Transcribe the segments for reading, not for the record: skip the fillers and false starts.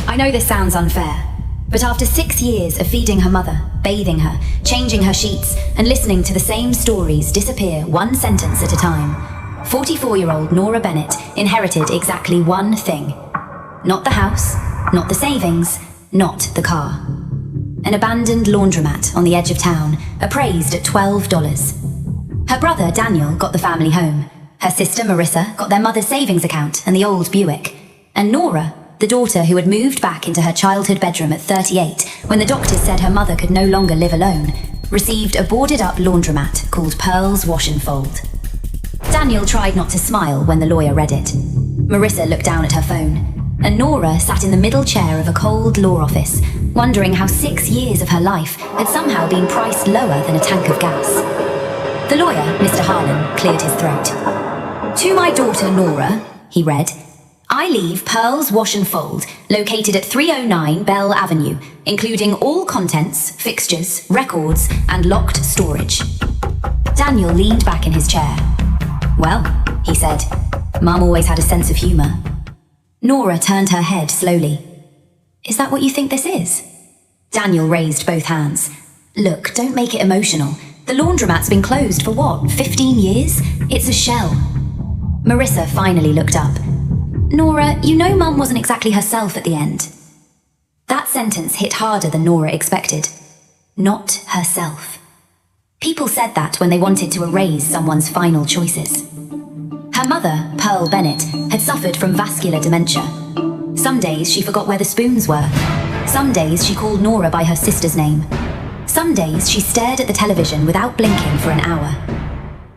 I know this sounds unfair, but after 6 years of feeding her mother, bathing her, changing her sheets, and listening to the same stories disappear one sentence at a time, 44-year-old Nora Bennett inherited exactly one thing. Not the house, not the savings, not the car. An abandoned laundromat on the edge of town, appraised at $12. Her brother Daniel got the family home. Her sister Marissa got their mother's savings account and the old Buick. And Nora, the daughter who had moved back into her childhood bedroom at 38 when the doctors said her mother could no longer live alone, received a boarded-up laundromat called Pearl's Wash and Fold. Daniel tried not to smile when the lawyer read it. Marissa looked down at her phone, and Nora sat in the middle chair of a cold law office, wondering how 6 years of her life had somehow been priced lower than a tank of gas. The lawyer, Mr. Harlan, cleared his throat. "To my daughter Nora," he read, "I leave Pearl's Wash and Fold, located at 309 Bell Avenue, including all contents, fixtures, records, and locked storage." Daniel leaned back in his chair. "Well," he said, "Mum always had a sense of humour." Nora turned her head slowly. "Is that what you think this is?" Daniel raised both hands. "Look, don't make it emotional. The laundromat's been closed for what, 15 years? It's a shell." Marissa finally looked up. "Nora, you know Mum wasn't exactly herself at the end." That sentence hit harder than Nora expected. Not herself. People said that when they wanted to erase someone's final choices. Her mother, Pearl Bennett, had suffered from vascular dementia. Some days she forgot where the spoons were. Some days she called Nora by her sister's name. Some days she stared at the television without blinking for an hour.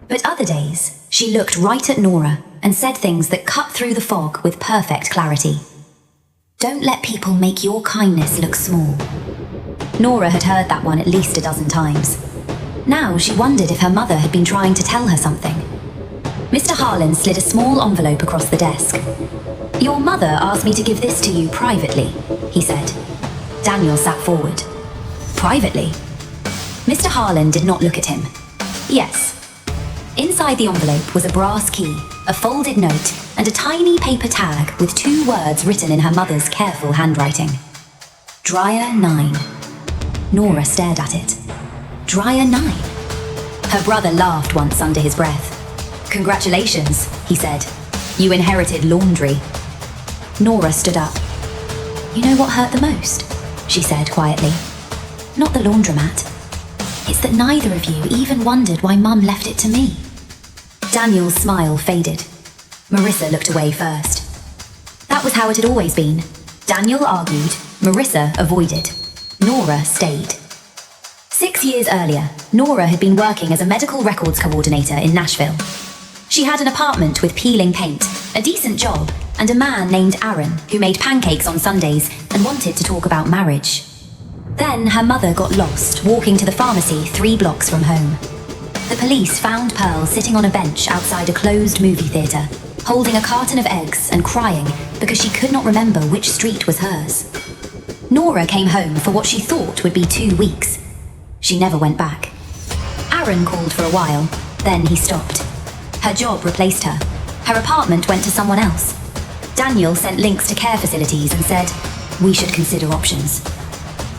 But other days, she looked right at Nora and said things that cut through the fog with perfect clarity. "Don't let people make your kindness look small." Nora had heard that one at least a dozen times. Now she wondered if her mother had been trying to tell her something. Mr. Harlan slid a small envelope across the desk. "Your mother asked me to give this to you privately," he said. Daniel sat forward. "Privately?" Mr. Harlan did not look at him. "Yes." Inside the envelope was a brass key, a folded note, and a tiny paper tag with 2 words written in her mother's careful handwriting. Dryer 9. Nora stared at it. Dryer 9. Her brother laughed once under his breath. "Congratulations," he said. "You inherited laundry." Nora stood up. "You know what hurt the most?" she said quietly. "Not the laundromat. It's that neither of you even wondered why Mum left it to me." Daniel's smile faded. Marissa looked away first. That was how it had always been. Daniel argued, Marissa avoided. Nora stayed. 6 years earlier, Nora had been working as a medical records coordinator in Nashville. She had an apartment with peeling paint, a decent job, and a man named Aaron who made pancakes on Sundays and wanted to talk about marriage. Then her mother got lost walking to the pharmacy 3 blocks from home. The police found Pearl sitting on a bench outside a closed movie theatre, holding a carton of eggs and crying because she could not remember which street was hers. Nora came home for what she thought would be 2 weeks. She never went back. Aaron called for a while, then he stopped. Her job replaced her. Her apartment went to someone else. Daniel sent links to care facilities and said, "We should consider options."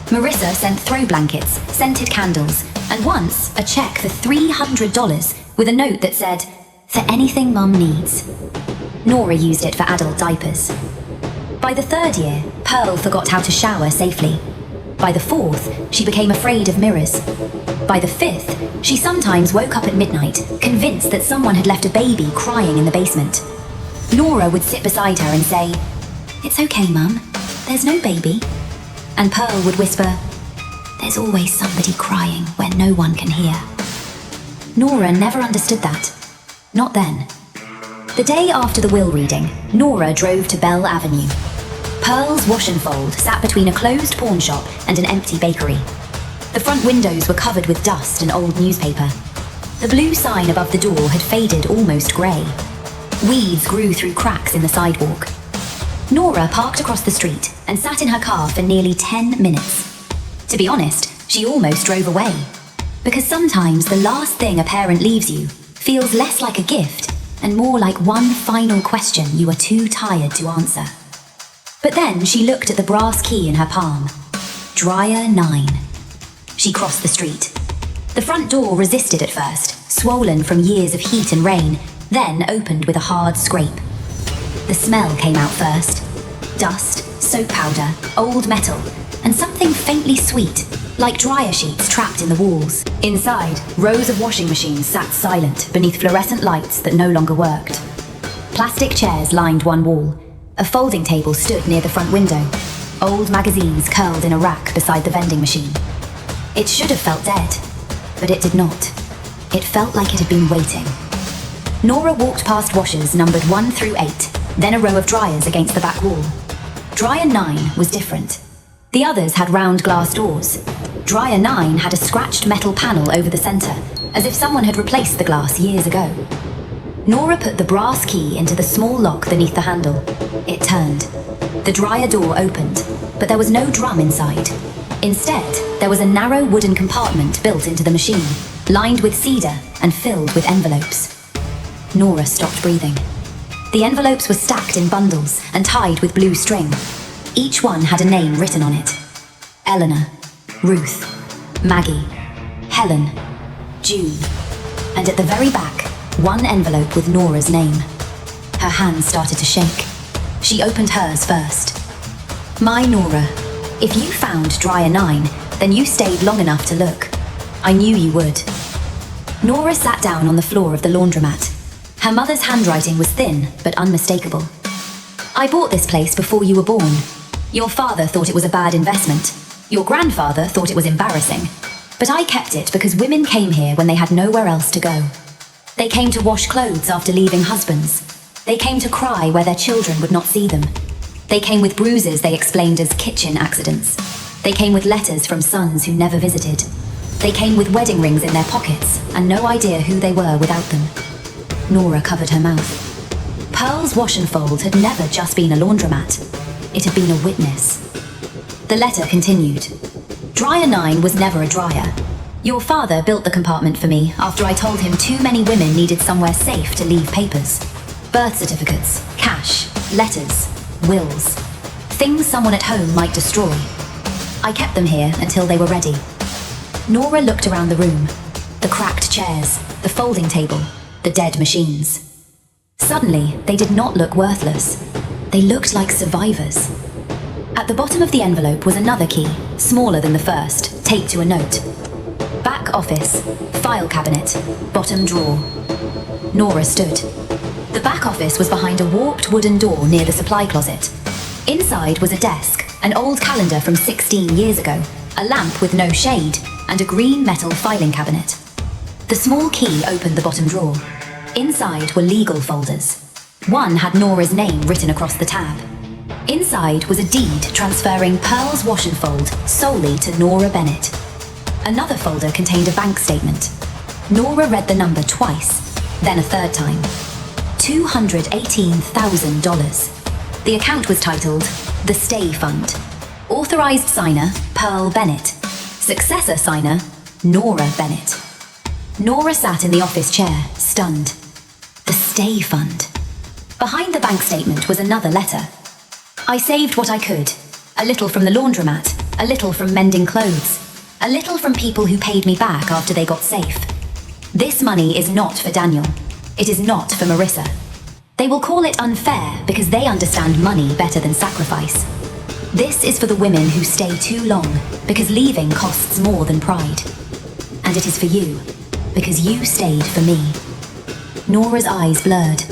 Marissa sent throw blankets, scented candles, and once a check for $300 with a note that said, "For anything Mum needs." Nora used it for adult diapers. By the 3rd year, Pearl forgot how to shower safely. By the 4th, she became afraid of mirrors. By the 5th, she sometimes woke up at midnight, convinced that someone had left a baby crying in the basement. Nora would sit beside her and say, "It's okay, Mum. There's no baby." And Pearl would whisper, "There's always somebody crying where no one can hear." Nora never understood that. Not then. The day after the will reading, Nora drove to Bell Avenue. Pearl's Wash and Fold sat between a closed pawn shop and an empty bakery. The front windows were covered with dust and old newspaper. The blue sign above the door had faded almost grey. Weeds grew through cracks in the sidewalk. Nora parked across the street and sat in her car for nearly 10 minutes. To be honest, she almost drove away. Because sometimes the last thing a parent leaves you feels less like a gift and more like one final question you are too tired to answer. But then she looked at the brass key in her palm. Dryer 9. She crossed the street. The front door resisted at first, swollen from years of heat and rain, then opened with a hard scrape. The smell came out first. Dust, soap powder, old metal, and something faintly sweet, like dryer sheets trapped in the walls. Inside, rows of washing machines sat silent beneath fluorescent lights that no longer worked. Plastic chairs lined one wall. A folding table stood near the front window. Old magazines curled in a rack beside the vending machine. It should have felt dead, but it did not. It felt like it had been waiting. Nora walked past washers numbered 1 through 8, then a row of dryers against the back wall. Dryer 9 was different. The others had round glass doors. Dryer 9 had a scratched metal panel over the center, as if someone had replaced the glass years ago. Nora put the brass key into the small lock beneath the handle. It turned. The dryer door opened, but there was no drum inside. Instead, there was a narrow wooden compartment built into the machine, lined with cedar and filled with envelopes. Nora stopped breathing. The envelopes were stacked in bundles and tied with blue string. Each one had a name written on it. Eleanor, Ruth, Maggie, Helen, June, and at the very back, one envelope with Nora's name. Her hands started to shake. She opened hers first. My Nora, if you found Dryer 9, then you stayed long enough to look. I knew you would. Nora sat down on the floor of the laundromat. Her mother's handwriting was thin, but unmistakable. I bought this place before you were born. Your father thought it was a bad investment. Your grandfather thought it was embarrassing. But I kept it because women came here when they had nowhere else to go. They came to wash clothes after leaving husbands. They came to cry where their children would not see them. They came with bruises they explained as kitchen accidents. They came with letters from sons who never visited. They came with wedding rings in their pockets and no idea who they were without them. Nora covered her mouth. Pearl's Wash and Fold had never just been a laundromat. It had been a witness. The letter continued. Dryer 9 was never a dryer. Your father built the compartment for me after I told him too many women needed somewhere safe to leave papers. Birth certificates, cash, letters, wills. Things someone at home might destroy. I kept them here until they were ready. Nora looked around the room. The cracked chairs, the folding table, the dead machines. Suddenly, they did not look worthless. They looked like survivors. At the bottom of the envelope was another key, smaller than the first, taped to a note. Back office, file cabinet, bottom drawer. Nora stood. The back office was behind a warped wooden door near the supply closet. Inside was a desk, an old calendar from 16 years ago, a lamp with no shade, and a green metal filing cabinet. The small key opened the bottom drawer. Inside were legal folders. One had Nora's name written across the tab. Inside was a deed transferring Pearl's Wash and Fold solely to Nora Bennett. Another folder contained a bank statement. Nora read the number twice, then a third time. $218,000. The account was titled The Stay Fund. Authorized signer, Pearl Bennett. Successor signer, Nora Bennett. Nora sat in the office chair, stunned. The Stay Fund. Behind the bank statement was another letter. I saved what I could. A little from the laundromat, a little from mending clothes, a little from people who paid me back after they got safe. This money is not for Daniel. It is not for Marissa. They will call it unfair because they understand money better than sacrifice. This is for the women who stay too long because leaving costs more than pride. And it is for you because you stayed for me. Nora's eyes blurred.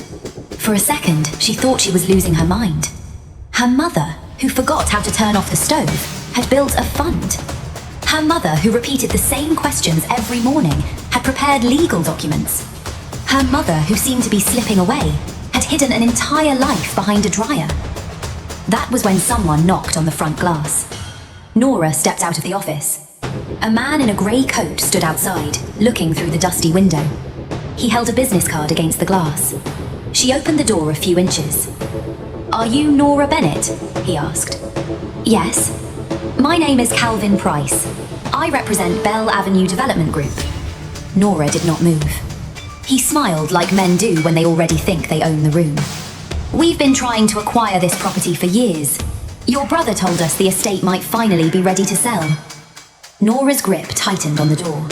For a second, she thought she was losing her mind. Her mother, who forgot how to turn off the stove, had built a fund. Her mother, who repeated the same questions every morning, had prepared legal documents. Her mother, who seemed to be slipping away, had hidden an entire life behind a dryer. That was when someone knocked on the front glass. Nora stepped out of the office. A man in a grey coat stood outside, looking through the dusty window. He held a business card against the glass. She opened the door a few inches. Are you Nora Bennett? He asked. Yes. My name is Calvin Price. I represent Bell Avenue Development Group. Nora did not move. He smiled like men do when they already think they own the room. We've been trying to acquire this property for years. Your brother told us the estate might finally be ready to sell. Nora's grip tightened on the door.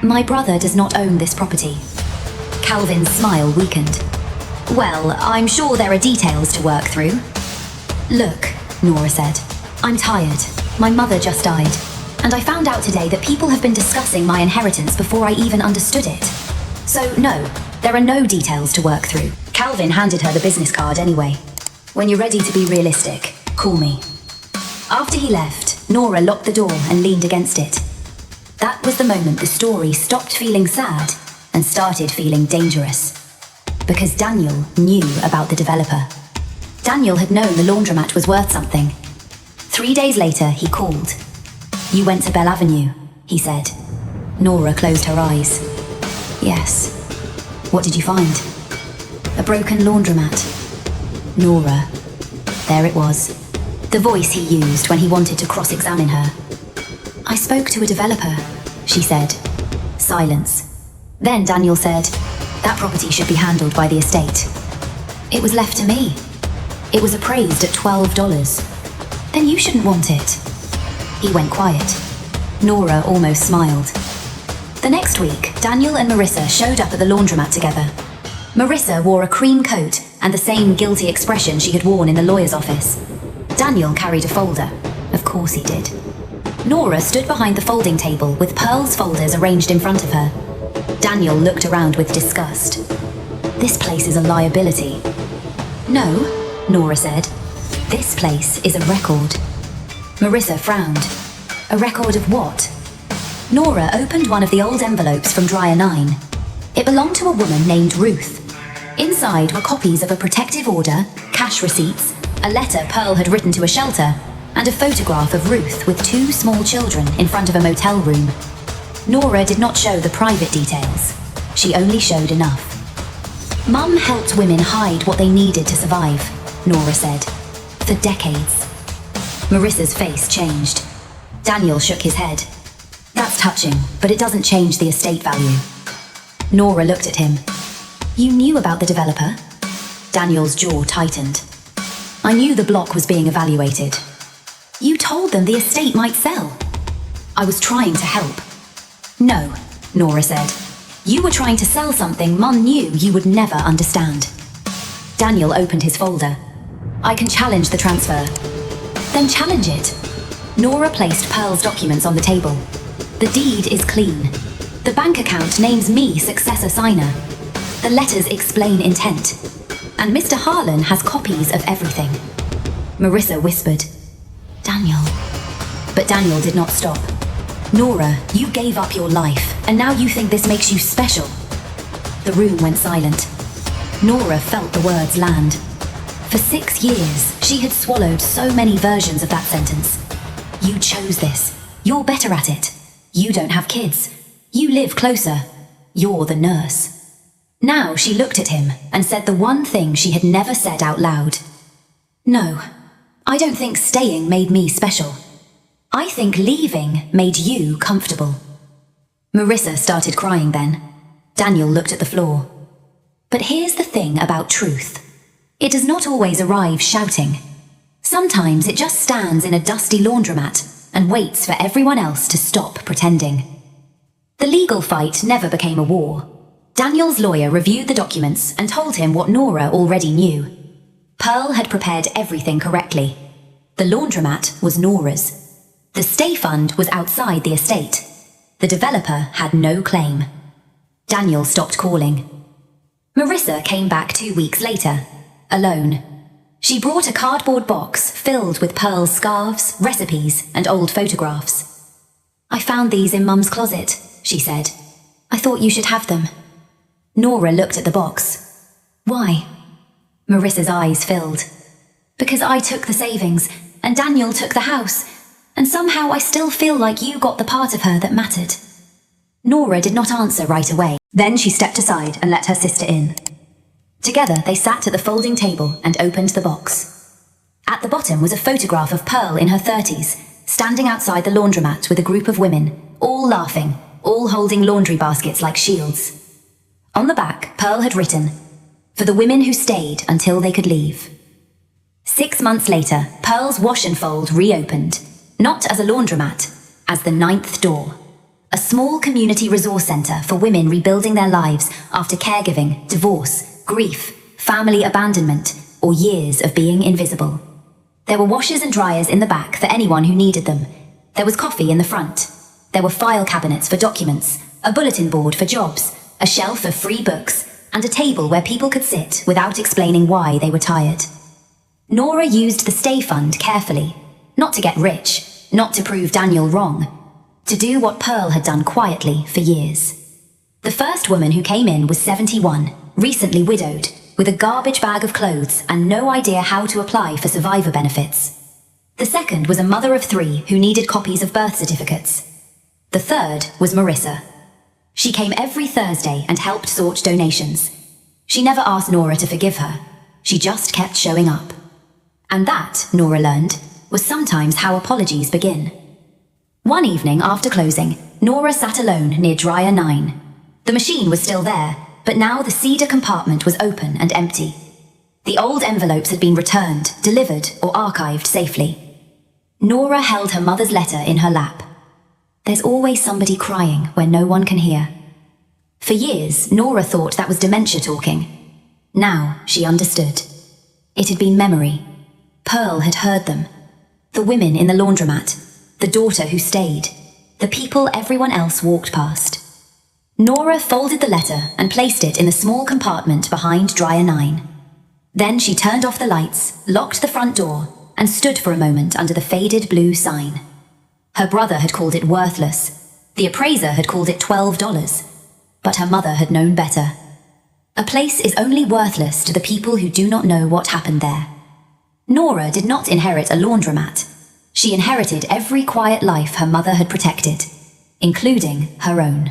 My brother does not own this property. Calvin's smile weakened. Well, I'm sure there are details to work through. Look, Nora said, I'm tired. My mother just died. And I found out today that people have been discussing my inheritance before I even understood it. So no, there are no details to work through. Calvin handed her the business card anyway. When you're ready to be realistic, call me. After he left, Nora locked the door and leaned against it. That was the moment the story stopped feeling sad and started feeling dangerous. Because Daniel knew about the developer. Daniel had known the laundromat was worth something. 3 days later, he called. You went to Bell Avenue, he said. Nora closed her eyes. Yes. What did you find? A broken laundromat. Nora. There it was. The voice he used when he wanted to cross-examine her. I spoke to a developer, she said. Silence. Then Daniel said, that property should be handled by the estate. It was left to me. It was appraised at $12. Then you shouldn't want it. He went quiet. Nora almost smiled. The next week, Daniel and Marissa showed up at the laundromat together. Marissa wore a cream coat and the same guilty expression she had worn in the lawyer's office. Daniel carried a folder. Of course he did. Nora stood behind the folding table with Pearl's folders arranged in front of her. Daniel looked around with disgust. This place is a liability. No, Nora said. This place is a record. Marissa frowned. A record of what? Nora opened one of the old envelopes from Dryer 9. It belonged to a woman named Ruth. Inside were copies of a protective order, cash receipts, a letter Pearl had written to a shelter, and a photograph of Ruth with 2 small children in front of a motel room. Nora did not show the private details. She only showed enough. Mum helped women hide what they needed to survive, Nora said. For decades. Marissa's face changed. Daniel shook his head. That's touching, but it doesn't change the estate value. Nora looked at him. You knew about the developer? Daniel's jaw tightened. I knew the block was being evaluated. You told them the estate might sell. I was trying to help. No, Nora said. You were trying to sell something Mum knew you would never understand. Daniel opened his folder. I can challenge the transfer. Then challenge it. Nora placed Pearl's documents on the table. The deed is clean. The bank account names me successor signer. The letters explain intent. And Mr. Harlan has copies of everything. Marissa whispered, Daniel. But Daniel did not stop. Nora, you gave up your life, and now you think this makes you special. The room went silent. Nora felt the words land. For 6 years, she had swallowed so many versions of that sentence. You chose this. You're better at it. You don't have kids. You live closer. You're the nurse. Now she looked at him and said the one thing she had never said out loud. No, I don't think staying made me special. I think leaving made you comfortable. Marissa started crying then. Daniel looked at the floor. But here's the thing about truth. It does not always arrive shouting. Sometimes it just stands in a dusty laundromat and waits for everyone else to stop pretending. The legal fight never became a war. Daniel's lawyer reviewed the documents and told him what Nora already knew. Pearl had prepared everything correctly. The laundromat was Nora's. The stay fund was outside the estate. The developer had no claim. Daniel stopped calling. Marissa came back 2 weeks later, alone. She brought a cardboard box filled with Pearl's scarves, recipes, and old photographs. I found these in Mum's closet, she said. I thought you should have them. Nora looked at the box. Why? Marissa's eyes filled. Because I took the savings, and Daniel took the house, and somehow I still feel like you got the part of her that mattered. Nora did not answer right away. Then she stepped aside and let her sister in. Together they sat at the folding table and opened the box. At the bottom was a photograph of Pearl in her 30s, standing outside the laundromat with a group of women, all laughing, all holding laundry baskets like shields. On the back, Pearl had written, "For the women who stayed until they could leave." 6 months later, Pearl's wash and fold reopened, not as a laundromat, as the Ninth Door, a small community resource centre for women rebuilding their lives after caregiving, divorce, grief, family abandonment, or years of being invisible. There were washers and dryers in the back for anyone who needed them. There was coffee in the front. There were file cabinets for documents, a bulletin board for jobs, a shelf of free books, and a table where people could sit without explaining why they were tired. Nora used the stay fund carefully, not to get rich, not to prove Daniel wrong, to do what Pearl had done quietly for years. The first woman who came in was 71, recently widowed, with a garbage bag of clothes and no idea how to apply for survivor benefits. The second was a mother of 3 who needed copies of birth certificates. The third was Marissa. She came every Thursday and helped sort donations. She never asked Nora to forgive her. She just kept showing up. And that, Nora learned, was sometimes how apologies begin. One evening after closing, Nora sat alone near dryer 9. The machine was still there, but now the cedar compartment was open and empty. The old envelopes had been returned, delivered, or archived safely. Nora held her mother's letter in her lap. There's always somebody crying where no one can hear. For years, Nora thought that was dementia talking. Now she understood. It had been memory. Pearl had heard them. The women in the laundromat, the daughter who stayed, the people everyone else walked past. Nora folded the letter and placed it in the small compartment behind dryer 9. Then she turned off the lights, locked the front door, and stood for a moment under the faded blue sign. Her brother had called it worthless. The appraiser had called it $12. But her mother had known better. A place is only worthless to the people who do not know what happened there. Nora did not inherit a laundromat. She inherited every quiet life her mother had protected, including her own.